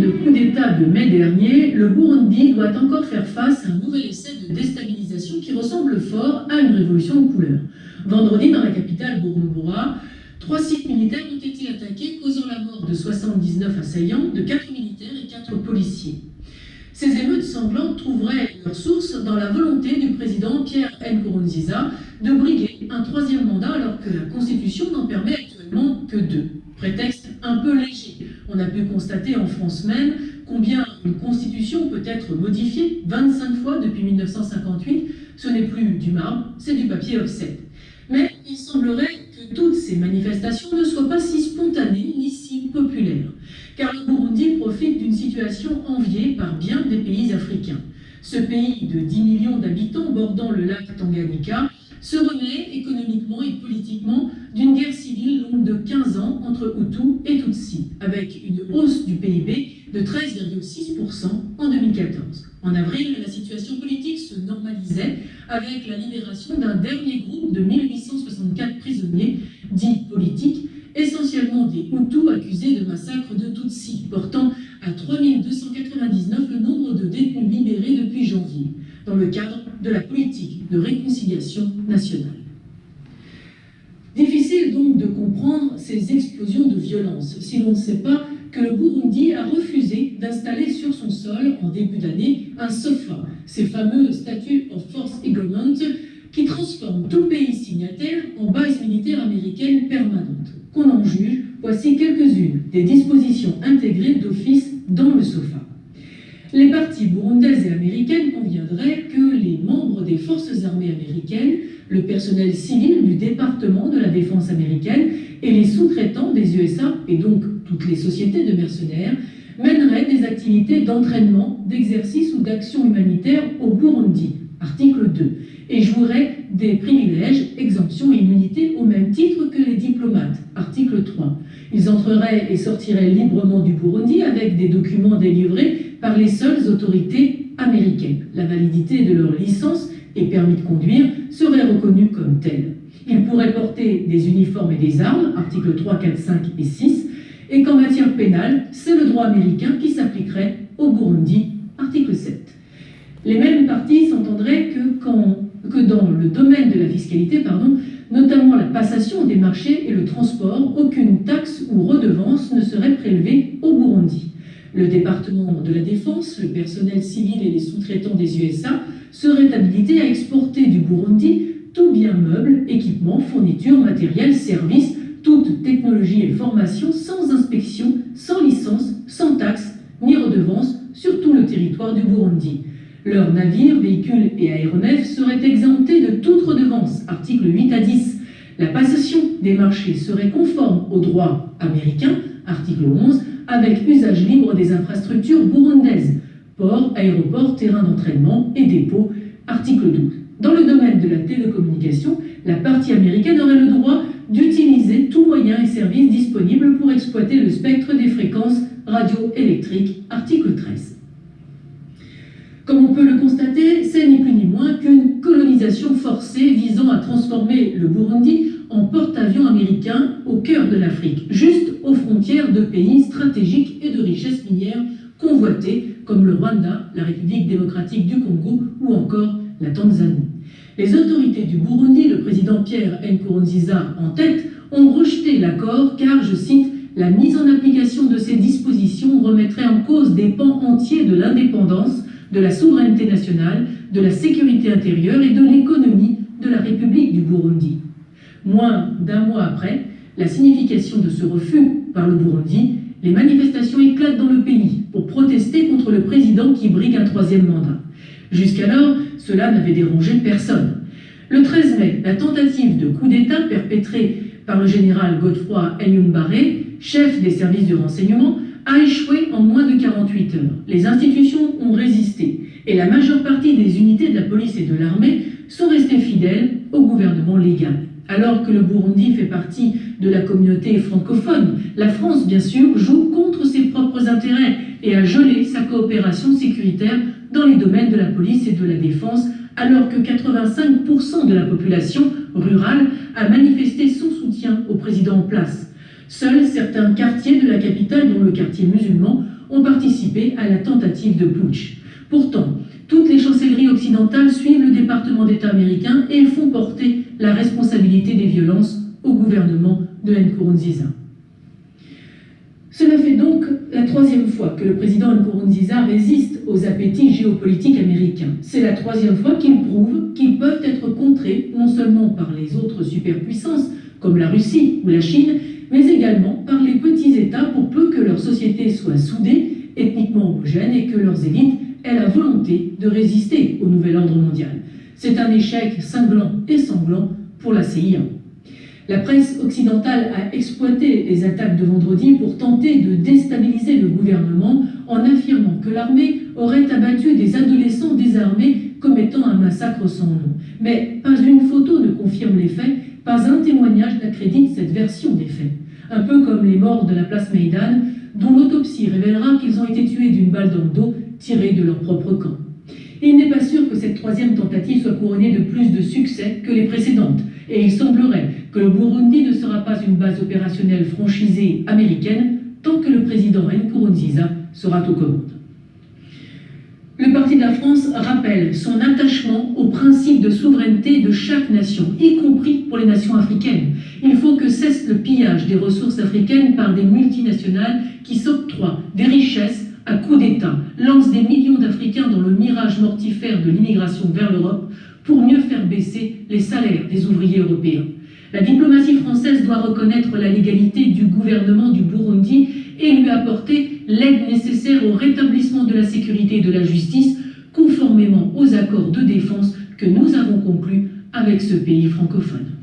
de coup d'État de mai dernier, le Burundi doit encore faire face à un nouvel essai de déstabilisation qui ressemble fort à une révolution de couleur. Vendredi, dans la capitale Bujumbura, 3 sites militaires ont été attaqués, causant la mort de 79 assaillants, de 4 militaires et 4 policiers. Ces émeutes sanglantes trouveraient leur source dans la volonté du président Pierre Nkurunziza de briguer un 3e mandat alors que la Constitution n'en permet actuellement que 2. Prétexte un peu léger. On a pu constater en France même combien une Constitution peut être modifiée 25 fois depuis 1958. Ce n'est plus du marbre, c'est du papier offset. Mais il semblerait que toutes ces manifestations ne soient pas si spontanées ni si populaires, car le Burundi profite d'une situation enviée par bien des pays africains. Ce pays de 10 millions d'habitants bordant le lac Tanganyika se remet économiquement et politiquement d'une guerre civile longue de 15 ans entre Hutus et Tutsis, avec une hausse du PIB de 13,6% en 2014. En avril, la situation politique se normalisait avec la libération d'un dernier groupe de 1864 prisonniers dits politiques, essentiellement des Hutus accusés de massacre de Tutsis, portant à 3299 le nombre de détenus libérés depuis janvier, dans le cadre de la politique de réconciliation nationale. Difficile donc de comprendre ces explosions de violence si l'on ne sait pas que le Burundi a refusé d'installer sur son sol en début d'année un SOFA, ces fameux Statute of Force Agreement qui transforment tout pays signataire en base militaire américaine permanente. Qu'on en juge, voici quelques-unes des dispositions intégrées d'office dans le SOFA. Les parties burundaises et américaines conviendraient que les membres des forces armées américaines, le personnel civil du département de la défense américaine et les sous-traitants des USA, et donc toutes les sociétés de mercenaires, mèneraient des activités d'entraînement, d'exercice ou d'action humanitaire au Burundi, article 2, et joueraient des privilèges, exemptions et immunités au même titre que les diplomates, article 3. Ils entreraient et sortiraient librement du Burundi avec des documents délivrés par les seules autorités américaines. La validité de leur licence et permis de conduire serait reconnue comme telle. Ils pourraient porter des uniformes et des armes, articles 3, 4, 5 et 6, et qu'en matière pénale, c'est le droit américain qui s'appliquerait au Burundi, article 7. Les mêmes parties s'entendraient que dans le domaine de la fiscalité, notamment la passation des marchés et le transport, aucune taxe ou redevance ne serait prélevée au Burundi. Le département de la Défense, le personnel civil et les sous-traitants des USA seraient habilités à exporter du Burundi tout bien meuble, équipement, fourniture, matériel, services, toute technologie et formation sans inspection, sans licence, sans taxe ni redevance sur tout le territoire du Burundi. Leurs navires, véhicules et aéronefs seraient exemptés de toute redevance, articles 8 à 10. La passation des marchés serait conforme au droit américain, article 11, avec usage libre des infrastructures burundaises, ports, aéroports, terrains d'entraînement et dépôts, article 12. Dans le domaine de la télécommunication, la partie américaine aurait le droit d'utiliser tout moyen et service disponible pour exploiter le spectre des fréquences radioélectriques, article 13. Comme on peut le constater, c'est ni plus ni moins qu'une colonisation forcée visant à transformer le Burundi en porte-avions américain au cœur de l'Afrique, juste aux frontières de pays stratégiques et de richesses minières convoités comme le Rwanda, la République démocratique du Congo ou encore la Tanzanie. Les autorités du Burundi, le président Pierre Nkurunziza en tête, ont rejeté l'accord car, je cite, « la mise en application de ces dispositions remettrait en cause des pans entiers de l'indépendance, de la souveraineté nationale, de la sécurité intérieure et de l'économie de la République du Burundi ». Moins d'un mois après la signification de ce refus par le Burundi, les manifestations éclatent dans le pays pour protester contre le président qui brigue un 3e mandat. Jusqu'alors, cela n'avait dérangé personne. Le 13 mai, la tentative de coup d'État perpétrée par le général Godefroy Enyumbare, chef des services de renseignement, a échoué en moins de 48 heures. Les institutions ont résisté et la majeure partie des unités de la police et de l'armée sont restées fidèles au gouvernement légal. Alors que le Burundi fait partie de la communauté francophone, la France, bien sûr, joue contre ses propres intérêts et a gelé sa coopération sécuritaire dans les domaines de la police et de la défense, alors que 85% de la population rurale a manifesté son soutien au président en place. Seuls certains quartiers de la capitale, dont le quartier musulman, ont participé à la tentative de putsch. Pourtant, toutes les chancelleries occidentales suivent le département d'État américain et font porter la responsabilité des violences au gouvernement de Nkurunziza. Cela fait donc la troisième fois que le président Nkurunziza résiste aux appétits géopolitiques américains. C'est la troisième fois qu'il prouve qu'ils peuvent être contrés non seulement par les autres superpuissances comme la Russie ou la Chine, mais également par les petits États pour peu que leur société soit soudée, ethniquement homogène et que leurs élites aient la volonté de résister au nouvel ordre mondial. C'est un échec cinglant et sanglant pour la CIA. La presse occidentale a exploité les attaques de vendredi pour tenter de déstabiliser le gouvernement en affirmant que l'armée aurait abattu des adolescents désarmés commettant un massacre sans nom. Mais pas une photo ne confirme les faits, pas un témoignage n'accrédite cette version des faits. Un peu comme les morts de la place Maïdan, dont l'autopsie révélera qu'ils ont été tués d'une balle dans le dos tirée de leur propre camp. Et il n'est pas sûr que cette troisième tentative soit couronnée de plus de succès que les précédentes. Et il semblerait que le Burundi ne sera pas une base opérationnelle franchisée américaine tant que le président Nkurunziza sera aux commandes. Le Parti de la France rappelle son attachement au principe de souveraineté de chaque nation, y compris pour les nations africaines. Il faut que cesse le pillage des ressources africaines par des multinationales qui s'octroient des richesses à coups d'État, lancent des millions d'Africains dans le mirage mortifère de l'immigration vers l'Europe pour mieux faire baisser les salaires des ouvriers européens. La diplomatie française doit reconnaître la légalité du gouvernement du Burundi et lui apporter l'aide nécessaire au rétablissement de la sécurité et de la justice, conformément aux accords de défense que nous avons conclus avec ce pays francophone.